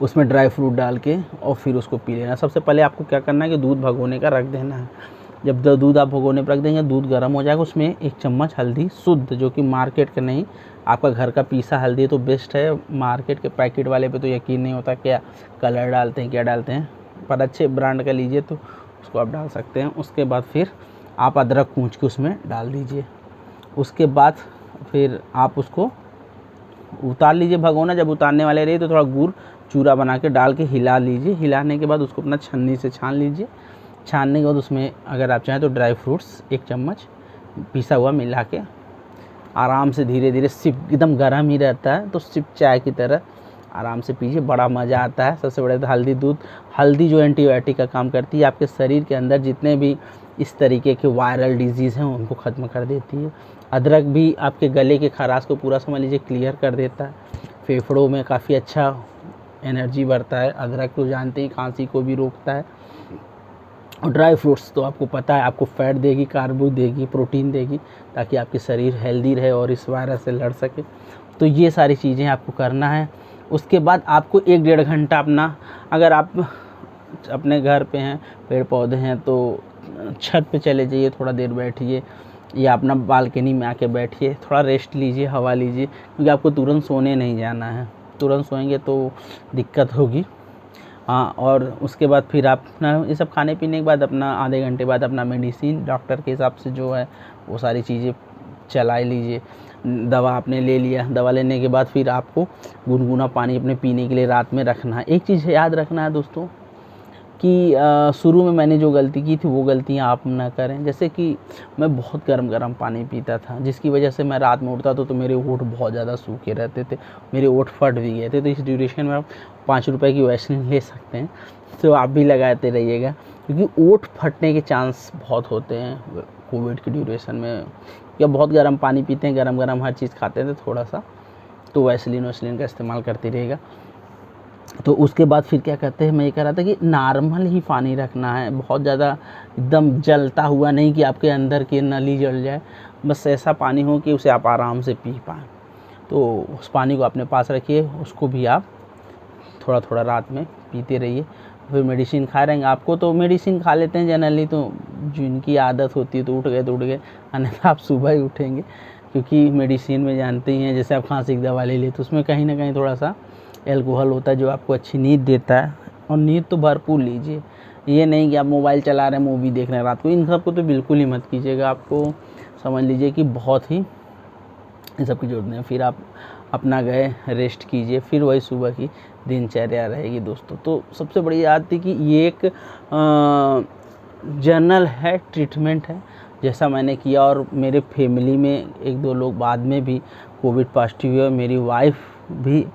उसमें ड्राई फ्रूट डाल के और फिर उसको पी लेना। सबसे पहले आपको क्या करना है कि दूध भगोने का रख देना है। जब दूध आप भगोने पर रख देंगे, दूध गर्म हो जाएगा, उसमें 1 चम्मच हल्दी शुद्ध, जो कि मार्केट का नहीं, आपका घर का पीसा हल्दी तो बेस्ट है। मार्केट के पैकेट वाले पे तो यकीन नहीं होता, क्या कलर डालते हैं, क्या डालते हैं, पर अच्छे ब्रांड का लीजिए तो उसको आप डाल सकते हैं। उसके बाद फिर आप अदरक कूच के उसमें डाल दीजिए। उसके बाद फिर आप उसको उतार लीजिए भगोना। जब उतारने वाले रहिए तो थोड़ा गुड़ चूरा बना के डाल के हिला लीजिए। हिलाने के बाद उसको अपना छन्नी से छान लीजिए। छानने के बाद उसमें अगर आप चाहें तो ड्राई फ्रूट्स 1 चम्मच पिसा हुआ मिला के आराम से धीरे धीरे, सिप एकदम गर्म ही रहता है तो सिप चाय की तरह आराम से पीजिए, बड़ा मज़ा आता है। सबसे बड़ा तो हल्दी जो एंटीबायोटिक का काम करती है, आपके शरीर के अंदर जितने भी इस तरीके के वायरल डिजीज़ हैं उनको ख़त्म कर देती है। अदरक भी आपके गले के खराश को पूरा समझ लीजिए क्लियर कर देता है। फेफड़ों में काफ़ी अच्छा एनर्जी बढ़ता है। अदरक तो जानते ही खांसी को भी रोकता है। और ड्राई फ्रूट्स तो आपको पता है, आपको फैट देगी, कार्बो देगी, प्रोटीन देगी, ताकि आपकी शरीर हेल्दी रहे और इस वायरस से लड़ सके। तो ये सारी चीज़ें आपको करना है। उसके बाद आपको 1-1.5 घंटा अपना, अगर आप अपने घर पे हैं, पेड़ पौधे हैं, तो छत पे चले जाइए, थोड़ा देर बैठिए, या अपना बालकनी में आके बैठिए, थोड़ा रेस्ट लीजिए, हवा लीजिए, क्योंकि आपको तुरंत सोने नहीं जाना है। तुरंत सोएंगे तो दिक्कत होगी। हाँ, और उसके बाद फिर आप अपना ये सब खाने पीने के बाद अपना आधे घंटे बाद अपना मेडिसिन डॉक्टर के हिसाब से जो है वो सारी चीज़ें चला लिजिए। दवा आपने ले लिया, दवा लेने के बाद फिर आपको गुनगुना पानी अपने पीने के लिए रात में रखना है। एक चीज़ याद रखना है दोस्तों कि शुरू में मैंने जो गलती की थी वो गलतियाँ आप ना करें। जैसे कि मैं बहुत गर्म पानी पीता था, जिसकी वजह से मैं रात में उठता तो मेरे ओठ बहुत ज़्यादा सूखे रहते थे, मेरे ओठ फट भी गए थे। तो इस ड्यूरेशन में आप 5 रुपए की वैसलीन ले सकते हैं, तो आप भी लगाते रहिएगा, क्योंकि ओठ फटने के चांस बहुत होते हैं कोविड की ड्यूरेशन में। या बहुत गर्म पानी पीते हैं, गरम हर चीज़ खाते हैं, तो थोड़ा सा तो वैसलीन का इस्तेमाल करते रहेगा। तो उसके बाद फिर क्या कहते हैं, मैं ये कह रहा था कि नॉर्मल ही पानी रखना है, बहुत ज़्यादा एकदम जलता हुआ नहीं कि आपके अंदर की नली जल जाए, बस ऐसा पानी हो कि उसे आप आराम से पी पाएँ। तो उस पानी को अपने पास रखिए, उसको भी आप थोड़ा थोड़ा रात में पीते रहिए। फिर मेडिसिन खा रहेंगे, आपको तो मेडिसिन खा लेते हैं जनरली, तो जिनकी आदत होती है तो उठ गए, अन्यथा आप सुबह ही उठेंगे, क्योंकि मेडिसिन में जानते ही हैं, जैसे आप खांसी की दवा ले लिए तो उसमें कहीं ना कहीं थोड़ा सा एल्कोहल होता है जो आपको अच्छी नींद देता है। और नींद तो भरपूर लीजिए, ये नहीं कि आप मोबाइल चला रहे हैं, मूवी देख रहे हैं रात को, इन सब को तो बिल्कुल ही मत कीजिएगा। आपको समझ लीजिए कि बहुत ही इन सब की जरूरत नहीं है। फिर आप अपना गए, रेस्ट कीजिए, फिर वही सुबह की दिनचर्या रहेगी दोस्तों। तो सबसे बड़ी बात थी कि ये एक जनरल है, ट्रीटमेंट है, जैसा मैंने किया। और मेरे फैमिली में 1-2 लोग बाद में भी कोविड पॉजिटिव हुए। मेरी वाइफ भी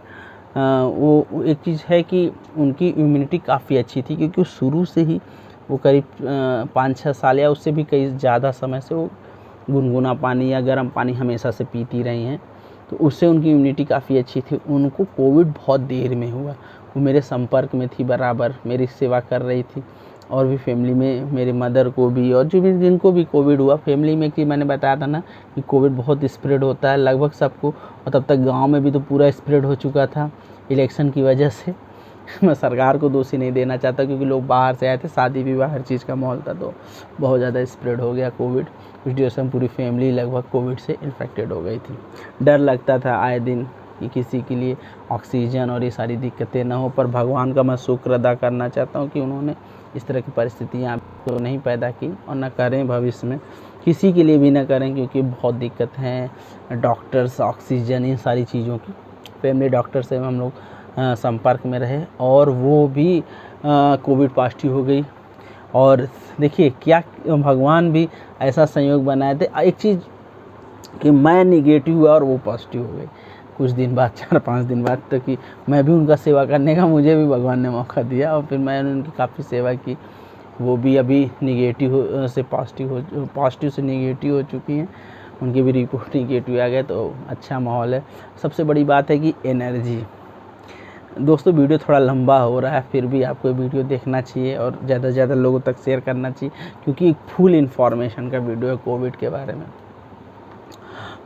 वो एक चीज़ है कि उनकी इम्यूनिटी काफ़ी अच्छी थी, क्योंकि शुरू से ही वो करीब 5-6 साल या उससे भी कई ज़्यादा समय से वो गुनगुना पानी या गर्म पानी हमेशा से पीती रही हैं। तो उससे उनकी इम्यूनिटी काफ़ी अच्छी थी। उनको कोविड बहुत देर में हुआ, वो मेरे संपर्क में थी, बराबर मेरी सेवा कर रही थी। और भी फैमिली में मेरे मदर को भी, और जो भी जिनको भी कोविड हुआ फैमिली में, कि मैंने बताया था ना कि कोविड बहुत स्प्रेड होता है लगभग सबको, और तब तक गांव में भी तो पूरा स्प्रेड हो चुका था इलेक्शन की वजह से। मैं सरकार को दोषी नहीं देना चाहता, क्योंकि लोग बाहर से आए थे, शादी विवाह हर चीज़ का माहौल था, तो बहुत ज़्यादा स्प्रेड हो गया कोविड। उस ड्यूरेशन में पूरी फैमिली लगभग कोविड से इन्फेक्टेड हो गई थी। डर लगता था आए दिन कि किसी के लिए ऑक्सीजन और ये सारी दिक्कतें ना हो, पर भगवान का मैं शुक्र अदा करना चाहता हूँ कि उन्होंने इस तरह की परिस्थितियाँ तो नहीं पैदा की, और न करें भविष्य में, किसी के लिए भी न करें, क्योंकि बहुत दिक्कत हैं डॉक्टर्स, ऑक्सीजन, इन सारी चीज़ों की। फैमिली डॉक्टर से हम लोग संपर्क में रहे, और वो भी कोविड पॉजिटिव हो गई, और देखिए क्या भगवान भी ऐसा संयोग बनाए थे, एक चीज़ कि मैं निगेटिव हुआ और वो पॉजिटिव हो गए कुछ दिन बाद, 4-5 दिन बाद, तो कि मैं भी उनका सेवा करने का मुझे भी भगवान ने मौका दिया और फिर मैंने उनकी काफ़ी सेवा की। वो भी अभी निगेटिव से पॉजिटिव से निगेटिव हो चुकी हैं, उनकी भी रिपोर्ट निगेटिव आ गया, तो अच्छा माहौल है। सबसे बड़ी बात है कि एनर्जी। दोस्तों वीडियो थोड़ा लंबा हो रहा है, फिर भी आपको वीडियो देखना चाहिए और ज़्यादा से ज़्यादा लोगों तक शेयर करना चाहिए, क्योंकि फुल इन्फॉर्मेशन का वीडियो है कोविड के बारे में।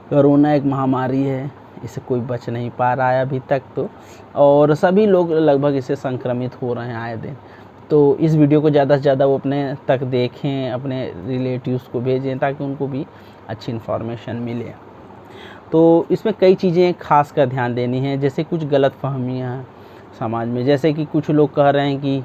कोरोना एक महामारी है, इससे कोई बच नहीं पा रहा है अभी तक तो, और सभी लोग लगभग इससे संक्रमित हो रहे हैं आए दिन। तो इस वीडियो को ज़्यादा से ज़्यादा वो अपने तक देखें, अपने रिलेटिव्स को भेजें, ताकि उनको भी अच्छी इन्फॉर्मेशन मिले। तो इसमें कई चीज़ें खास कर ध्यान देनी है, जैसे कुछ गलतफहमियाँ हैं समाज में, जैसे कि कुछ लोग कह रहे हैं कि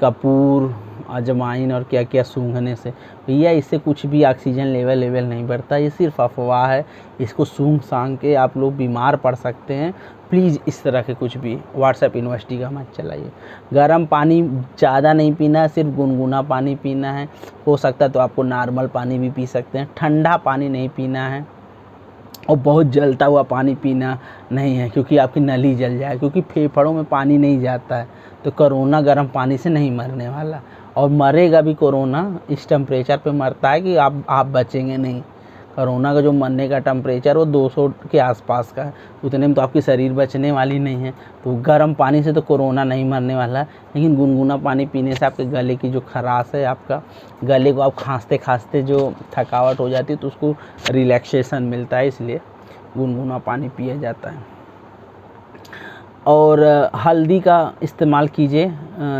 कपूर, अजवाइन और क्या क्या सूंघने से, भैया इससे कुछ भी ऑक्सीजन लेवल नहीं बढ़ता, ये सिर्फ अफवाह है। इसको सूंघ सांघ के आप लोग बीमार पड़ सकते हैं। प्लीज़ इस तरह के कुछ भी व्हाट्सएप यूनिवर्सिटी का मत चलाइए। गर्म पानी ज़्यादा नहीं पीना है, सिर्फ गुनगुना पानी पीना है। हो सकता है तो आपको नॉर्मल पानी भी पी सकते हैं, ठंडा पानी नहीं पीना है, और बहुत जलता हुआ पानी पीना नहीं है, क्योंकि आपकी नली जल जाए, क्योंकि फेफड़ों में पानी नहीं जाता है। तो कोरोना गर्म पानी से नहीं मरने वाला, और मरेगा भी कोरोना इस टेम्परेचर पे मरता है कि आप बचेंगे नहीं। कोरोना का जो मरने का टेम्परेचर वो 200 के आसपास का है, उतने में तो आपकी शरीर बचने वाली नहीं है। तो गर्म पानी से तो कोरोना नहीं मरने वाला है, लेकिन गुनगुना पानी पीने से आपके गले की जो खराश है, आपका गले को आप खांसते खांसते जो थकावट हो जाती है, तो उसको रिलैक्सेशन मिलता है, इसलिए गुनगुना पानी पिया जाता है। और हल्दी का इस्तेमाल कीजिए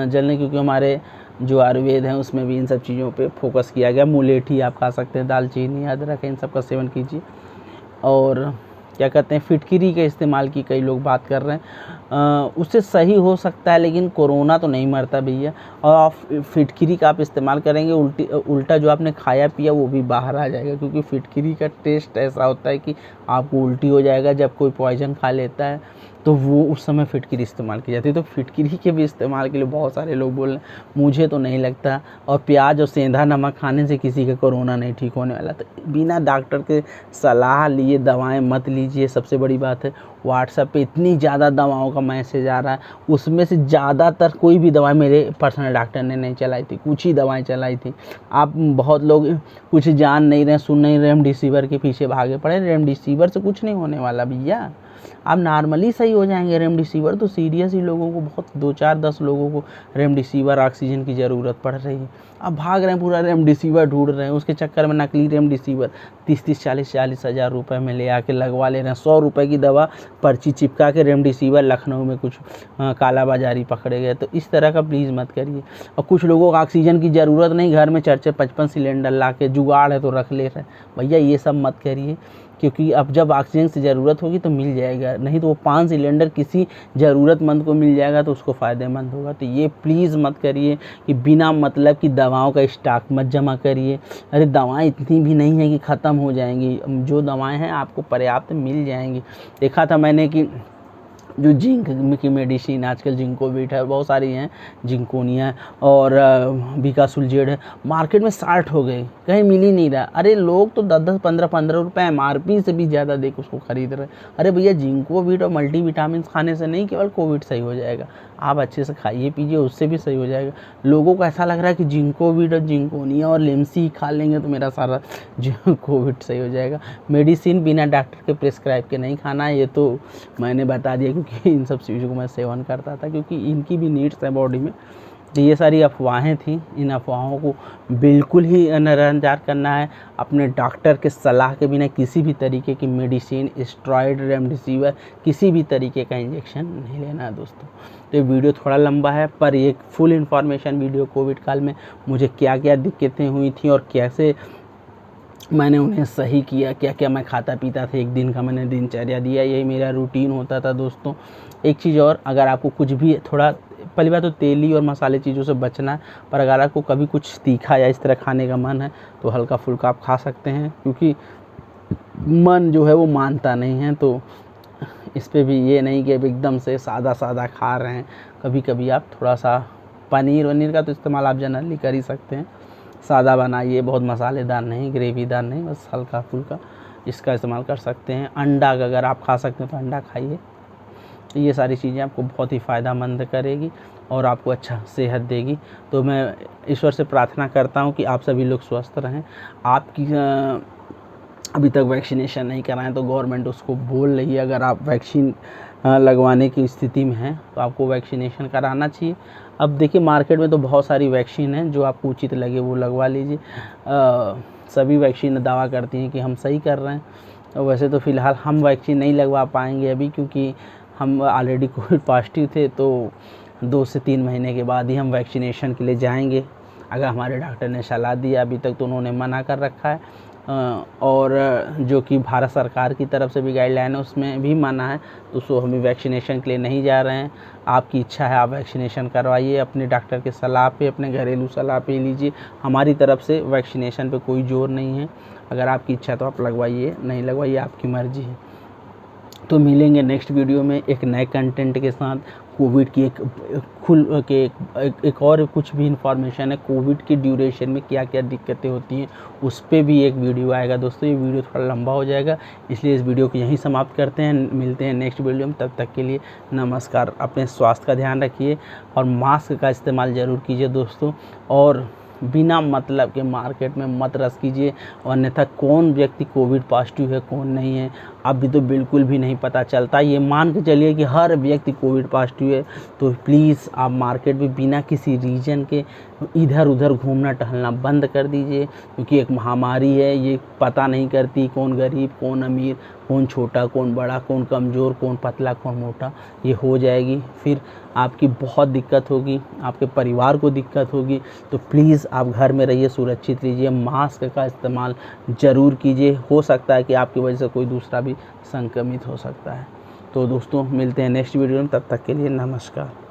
जलने, क्योंकि हमारे जो आयुर्वेद हैं उसमें भी इन सब चीज़ों पे फोकस किया गया। मुलेठी आप खा सकते हैं, दालचीनी, अदरक, इन सब का सेवन कीजिए। और क्या कहते हैं, फिटकिरी के इस्तेमाल की कई लोग बात कर रहे हैं, उससे सही हो सकता है, लेकिन कोरोना तो नहीं मरता भैया। और आप फिटकिरी का आप इस्तेमाल करेंगे, उल्टा जो आपने खाया पिया वो भी बाहर आ जाएगा, क्योंकि फिटकिरी का टेस्ट ऐसा होता है कि आपको उल्टी हो जाएगा जब कोई पॉइजन खा लेता है, तो वो उस समय फिटकिरी इस्तेमाल की जाती है। तो फिटकिरी के भी इस्तेमाल के लिए बहुत सारे लोग बोल रहे हैं, मुझे तो नहीं लगता। और प्याज और सेंधा नमक खाने से किसी का कोरोना नहीं ठीक होने वाला। तो बिना डॉक्टर के सलाह लिए दवाएं मत लीजिए। सबसे बड़ी बात है, व्हाट्सएप पे इतनी ज़्यादा दवाओं का मैसेज आ रहा है, उसमें से ज़्यादातर कोई भी दवाई मेरे पर्सनल डॉक्टर ने नहीं चलाई थी, कुछ ही दवाएं चलाई थी। आप बहुत लोग कुछ जान नहीं रहे, सुन नहीं रहे, रेमडेसिविर के पीछे भागे पड़े। रेमडेसिविर से कुछ नहीं होने वाला भैया, आप नॉर्मली सही हो जाएंगे। रेमडेसिविर तो सीरियस ही लोगों को, बहुत 2-4-10 लोगों को रेमडेसिविर ऑक्सीजन की ज़रूरत पड़ रही है। अब भाग रहे हैं, पूरा रेमडेसिविर ढूंढ रहे हैं, उसके चक्कर में नकली रेमडेसिविर 30-30, 40-40 हज़ार रुपये में ले आके लगवा ले रहे हैं। 100 रुपये की दवा पर्ची चिपका के रेमडेसिविर लखनऊ में कुछ कालाबाजारी पकड़े गए। तो इस तरह का प्लीज़ मत करिए। और कुछ लोगों को ऑक्सीजन की ज़रूरत नहीं, घर में 4-4-5-5 सिलेंडर ला के जुगाड़ है तो रख ले रहे हैं। भैया ये सब मत करिए, क्योंकि अब जब ऑक्सीजन की ज़रूरत होगी तो मिल जाएगा, नहीं तो वो 5 सिलेंडर किसी ज़रूरतमंद को मिल जाएगा तो उसको फ़ायदेमंद होगा। तो ये प्लीज़ मत करिए कि बिना मतलब की दवाओं का स्टॉक मत जमा करिए। अरे दवाएं इतनी भी नहीं है कि ख़त्म हो जाएंगी, जो दवाएं हैं आपको पर्याप्त मिल जाएंगी। देखा था मैंने कि जो जिंक की मेडिसिन आजकल जिंकोविट है, बहुत सारी हैं, जिंकोनिया और बिकासुलजेड है, मार्केट में 60 हो गई, कहीं मिल ही नहीं रहा। अरे लोग तो 10-10, 15-15 रुपये MRP से भी ज़्यादा देकर उसको खरीद रहे। अरे भैया जिंकोविट और मल्टीविटामिन खाने से नहीं केवल कोविड सही हो जाएगा, आप अच्छे से खाइए पीजिए, उससे भी सही हो जाएगा। लोगों को ऐसा लग रहा है कि जिंकोविट और जिंकोनिया और लिम्सी खा लेंगे तो मेरा सारा कोविड सही हो जाएगा। मेडिसिन बिना डॉक्टर के प्रिस्क्राइब के नहीं खाना है, ये तो मैंने बता दिया, क्योंकि इन सब चीज़ों को मैं सेवन करता था, क्योंकि इनकी भी नीड्स है बॉडी में। तो ये सारी अफवाहें थी, इन अफवाहों को बिल्कुल ही नज़रअंदाज करना है। अपने डॉक्टर के सलाह के बिना किसी भी तरीके की मेडिसिन, स्टेरॉइड, रेमडेसिविर, किसी भी तरीके का इंजेक्शन नहीं लेना है दोस्तों। तो ये वीडियो थोड़ा लंबा है, पर एक फुल इन्फॉर्मेशन वीडियो कोविड काल में मुझे क्या क्या दिक्कतें हुई थी और कैसे मैंने उन्हें सही किया, क्या क्या मैं खाता पीता था, एक दिन का मैंने दिनचर्या दिया, यही मेरा रूटीन होता था दोस्तों। एक चीज़ और, अगर आपको कुछ भी थोड़ा, पहली बात तो तेली और मसाले चीज़ों से बचना है, पर अगर आपको कभी कुछ तीखा या इस तरह खाने का मन है तो हल्का फुल्का आप खा सकते हैं, क्योंकि मन जो है वो मानता नहीं है। तो इस पे भी ये नहीं कि अब एकदम से सादा सादा खा रहे हैं, कभी कभी आप थोड़ा सा पनीर वनीर का तो इस्तेमाल आप जनरली कर ही सकते हैं। सादा बनाइए, बहुत मसालेदार नहीं, ग्रेवीदार नहीं, बस हल्का फुल्का इसका इस्तेमाल कर सकते हैं। अंडा अगर आप खा सकते हैं तो अंडा खाइए। ये सारी चीज़ें आपको बहुत ही फ़ायदेमंद करेगी और आपको अच्छा सेहत देगी। तो मैं ईश्वर से प्रार्थना करता हूँ कि आप सभी लोग स्वस्थ रहें। आपकी अभी तक वैक्सीनेशन नहीं कराएं तो गवर्नमेंट उसको बोल रही है, अगर आप वैक्सीन लगवाने की स्थिति में हैं तो आपको वैक्सीनेशन कराना चाहिए। अब देखिए मार्केट में तो बहुत सारी वैक्सीन हैं, जो आपको उचित लगे वो लगवा लीजिए। सभी वैक्सीन दावा करती हैं कि हम सही कर रहे हैं। वैसे तो फ़िलहाल हम वैक्सीन नहीं लगवा पाएंगे अभी, क्योंकि हम ऑलरेडी कोविड पॉजिटिव थे। तो 2 से 3 महीने के बाद ही हम वैक्सीनेशन के लिए जाएंगे, अगर हमारे डॉक्टर ने सलाह दी। अभी तक तो उन्होंने मना कर रखा है, और जो कि भारत सरकार की तरफ से भी गाइडलाइन है उसमें भी मना है। तो सो हम वैक्सीनेशन के लिए नहीं जा रहे हैं। आपकी इच्छा है आप वैक्सीनेशन करवाइए, अपने डॉक्टर के सलाह पे, अपने घरेलू सलाह पे लीजिए। हमारी तरफ से वैक्सीनेशन पे कोई जोर नहीं है। अगर आपकी इच्छा है तो आप लगवाइए, नहीं लगवाइए आपकी मर्ज़ी है। तो मिलेंगे नेक्स्ट वीडियो में एक नए कंटेंट के साथ। कोविड की एक और कुछ भी इंफॉर्मेशन है, कोविड की ड्यूरेशन में क्या क्या दिक्कतें होती हैं उस पर भी एक वीडियो आएगा। दोस्तों ये वीडियो थोड़ा लंबा हो जाएगा, इसलिए इस वीडियो को यहीं समाप्त करते हैं। मिलते हैं नेक्स्ट वीडियो में, तब तक के लिए नमस्कार। अपने स्वास्थ्य का ध्यान रखिए और मास्क का इस्तेमाल ज़रूर कीजिए दोस्तों। और बिना मतलब के मार्केट में मत रश कीजिए, अन्यथा कौन व्यक्ति कोविड पॉजिटिव है कौन नहीं है अभी तो बिल्कुल भी नहीं पता चलता। ये मान के चलिए कि हर व्यक्ति कोविड पॉजिटिव है। तो प्लीज़ आप मार्केट में बिना किसी रीज़न के इधर उधर घूमना टहलना बंद कर दीजिए, क्योंकि एक महामारी है, ये पता नहीं करती कौन गरीब कौन अमीर, कौन छोटा कौन बड़ा, कौन कमज़ोर कौन पतला कौन मोटा। ये हो जाएगी, फिर आपकी बहुत दिक्कत होगी, आपके परिवार को दिक्कत होगी। तो प्लीज़ आप घर में रहिए, सुरक्षित रहिए, मास्क का इस्तेमाल ज़रूर कीजिए। हो सकता है कि आपकी वजह से कोई दूसरा भी संक्रमित हो सकता है। तो दोस्तों मिलते हैं नेक्स्ट वीडियो में, तब तक के लिए नमस्कार।